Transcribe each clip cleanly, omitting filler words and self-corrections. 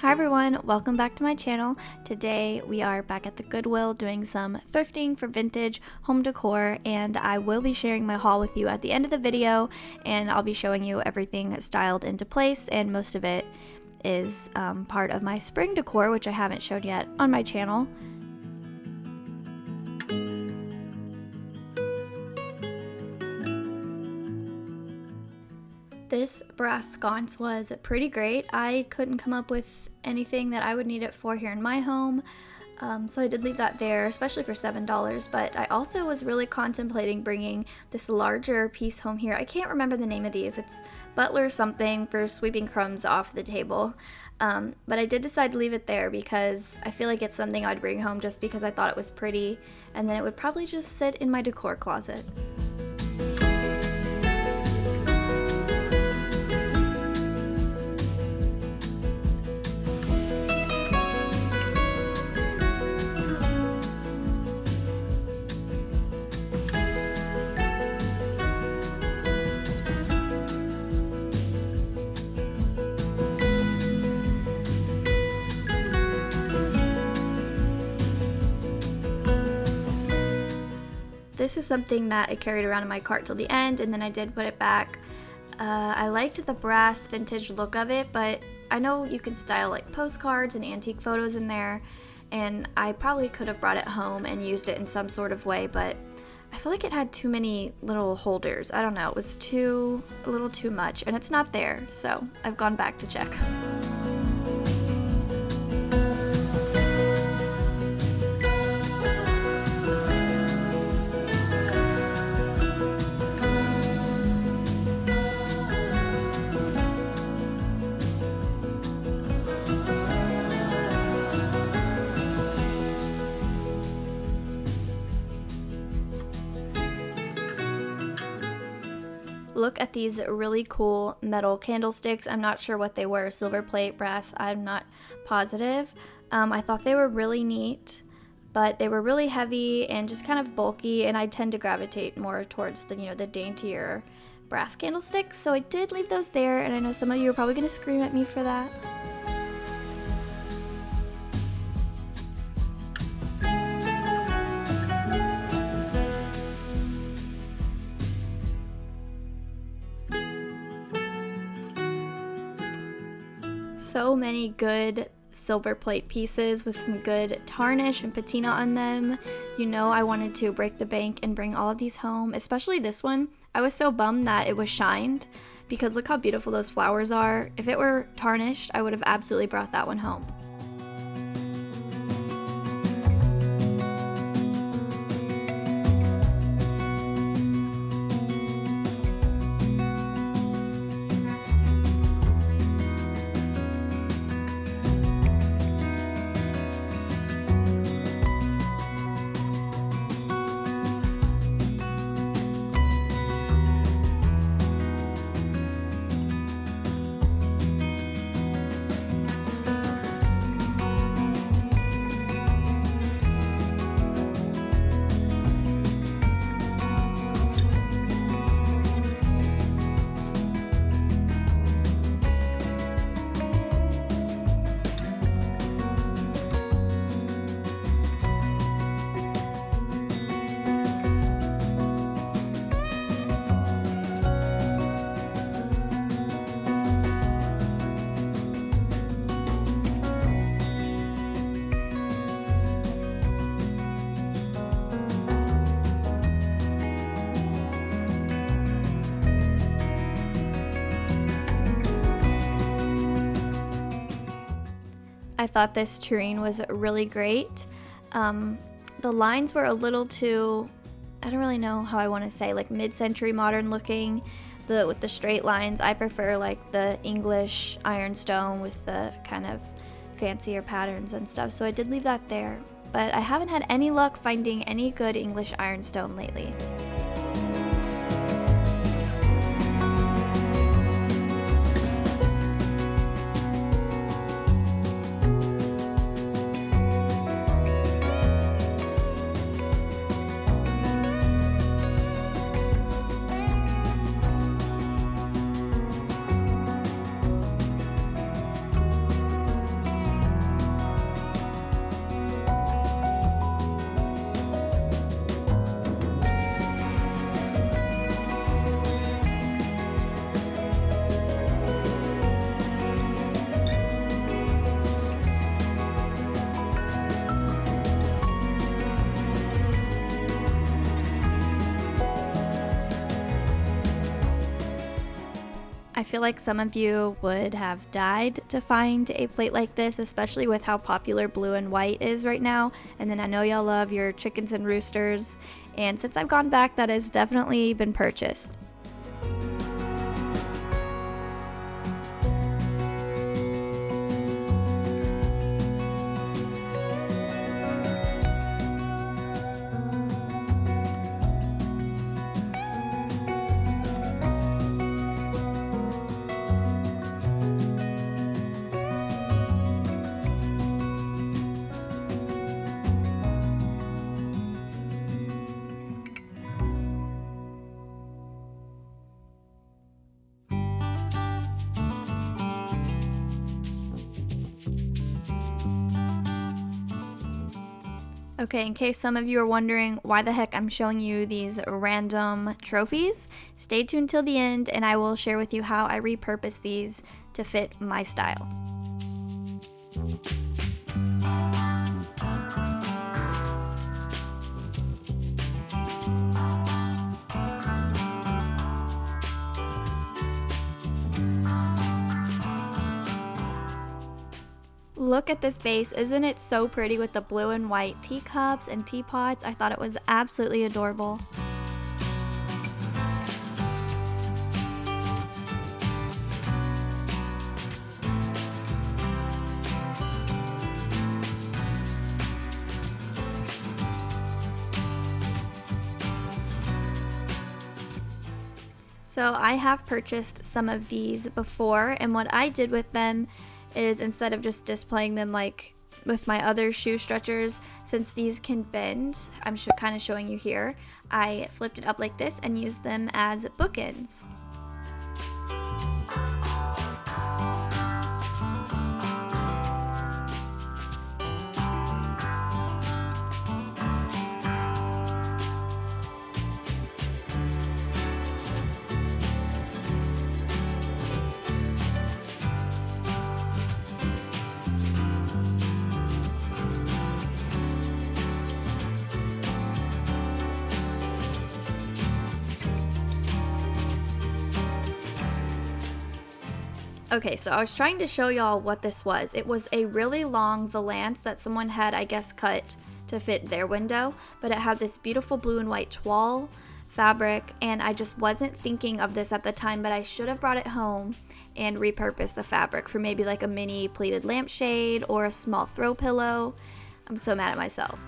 Hi everyone, welcome back to my channel. Today we are back at the Goodwill doing some thrifting for vintage home decor, and I will be sharing my haul with you at the end of the video, and I'll be showing you everything styled into place, and most of it is part of my spring decor, which I haven't showed yet on my channel. This brass sconce was pretty great. I couldn't come up with anything that I would need it for here in my home, so I did leave that there, especially for $7, but I also was really contemplating bringing this larger piece home here. I can't remember the name of these. It's Butler something for sweeping crumbs off the table, but I did decide to leave it there because I feel like it's something I'd bring home just because I thought it was pretty, and then it would probably just sit in my decor closet. This is something that I carried around in my cart till the end, and then I did put it back. I liked the brass vintage look of it, but I know you can style like postcards and antique photos in there, and I probably could have brought it home and used it in some sort of way, but I feel like it had too many little holders. I don't know, it was a little too much, and it's not there, so I've gone back to check. Look at these really cool metal candlesticks. I'm not sure what they were, silver plate, brass, I'm not positive. I thought they were really neat, but they were really heavy and just kind of bulky, and I tend to gravitate more towards the, the daintier brass candlesticks, so I did leave those there, and I know some of you are probably gonna scream at me for that. So many good silver plate pieces with some good tarnish and patina on them. I wanted to break the bank and bring all of these home, especially this one. I was so bummed that it was shined because look how beautiful those flowers are. If it were tarnished, I would have absolutely brought that one home. I thought this tureen was really great. The lines were a little too, I don't really know how I want to say, like mid-century modern looking, with the straight lines. I prefer like the English ironstone with the kind of fancier patterns and stuff, so I did leave that there. But I haven't had any luck finding any good English ironstone lately. I feel like some of you would have died to find a plate like this, especially with how popular blue and white is right now. And then I know y'all love your chickens and roosters. And since I've gone back, that has definitely been purchased. Okay, in case some of you are wondering why the heck I'm showing you these random trophies, stay tuned till the end and I will share with you how I repurpose these to fit my style. Look at this vase, isn't it so pretty with the blue and white teacups and teapots? I thought it was absolutely adorable. So I have purchased some of these before, and what I did with them is instead of just displaying them like with my other shoe stretchers, since these can bend, I'm kind of showing you here, I flipped it up like this and used them as bookends. Okay, so I was trying to show y'all what this was. It was a really long valance that someone had, I guess, cut to fit their window, but it had this beautiful blue and white toile fabric, and I just wasn't thinking of this at the time, but I should have brought it home and repurposed the fabric for maybe like a mini pleated lampshade or a small throw pillow. I'm so mad at myself.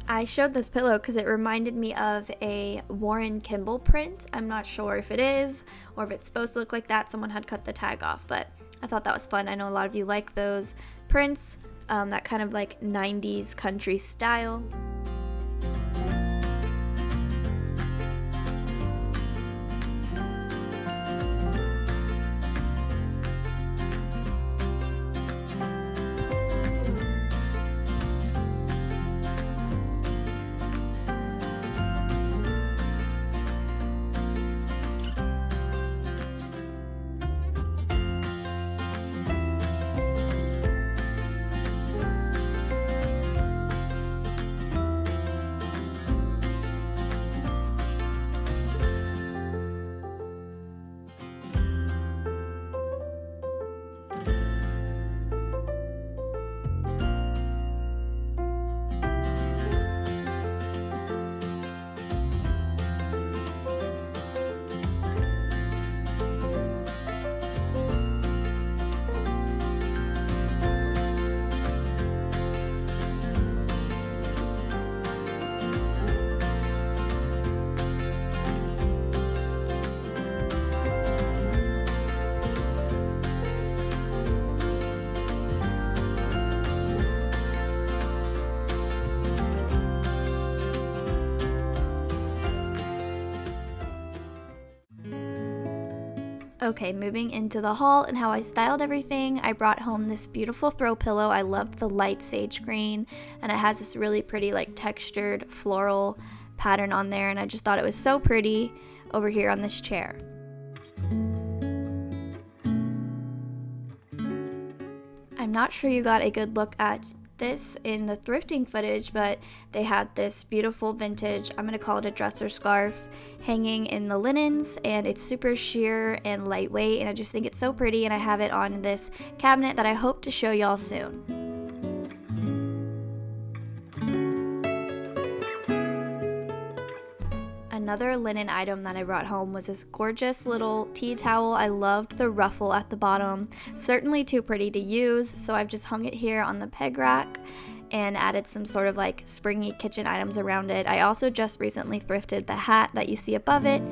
I showed this pillow because it reminded me of a Warren Kimball print. I'm not sure if it is or if it's supposed to look like that. Someone had cut the tag off, but I thought that was fun. I know a lot of you like those prints, that kind of like 90s country style. Okay, moving into the haul and how I styled everything, I brought home this beautiful throw pillow. I loved the light sage green, and it has this really pretty like textured floral pattern on there, and I just thought it was so pretty over here on this chair. I'm not sure you got a good look at this in the thrifting footage, but they had this beautiful vintage, I'm gonna call it a dresser scarf, hanging in the linens, and it's super sheer and lightweight, and I just think it's so pretty, and I have it on this cabinet that I hope to show y'all soon. Another linen item that I brought home was this gorgeous little tea towel. I loved the ruffle at the bottom. Certainly too pretty to use, so I've just hung it here on the peg rack and added some sort of like springy kitchen items around it. I also just recently thrifted the hat that you see above it.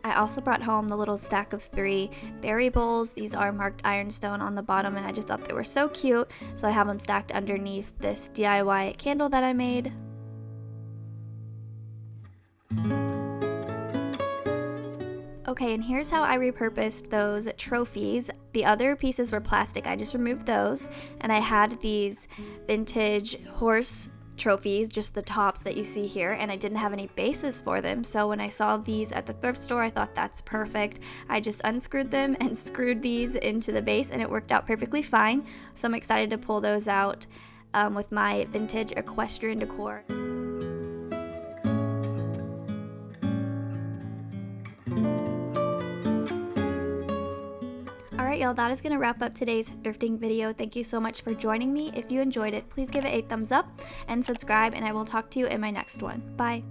I also brought home the little stack of 3 berry bowls. These are marked ironstone on the bottom, and I just thought they were so cute, so I have them stacked underneath this DIY candle that I made. Okay, and here's how I repurposed those trophies. The other pieces were plastic, I just removed those, and I had these vintage horse trophies, just the tops that you see here, and I didn't have any bases for them, so when I saw these at the thrift store, I thought that's perfect. I just unscrewed them and screwed these into the base, and it worked out perfectly fine, so I'm excited to pull those out with my vintage equestrian decor. Alright y'all, that is going to wrap up today's thrifting video. Thank you so much for joining me. If you enjoyed it, please give it a thumbs up and subscribe, and I will talk to you in my next one. Bye!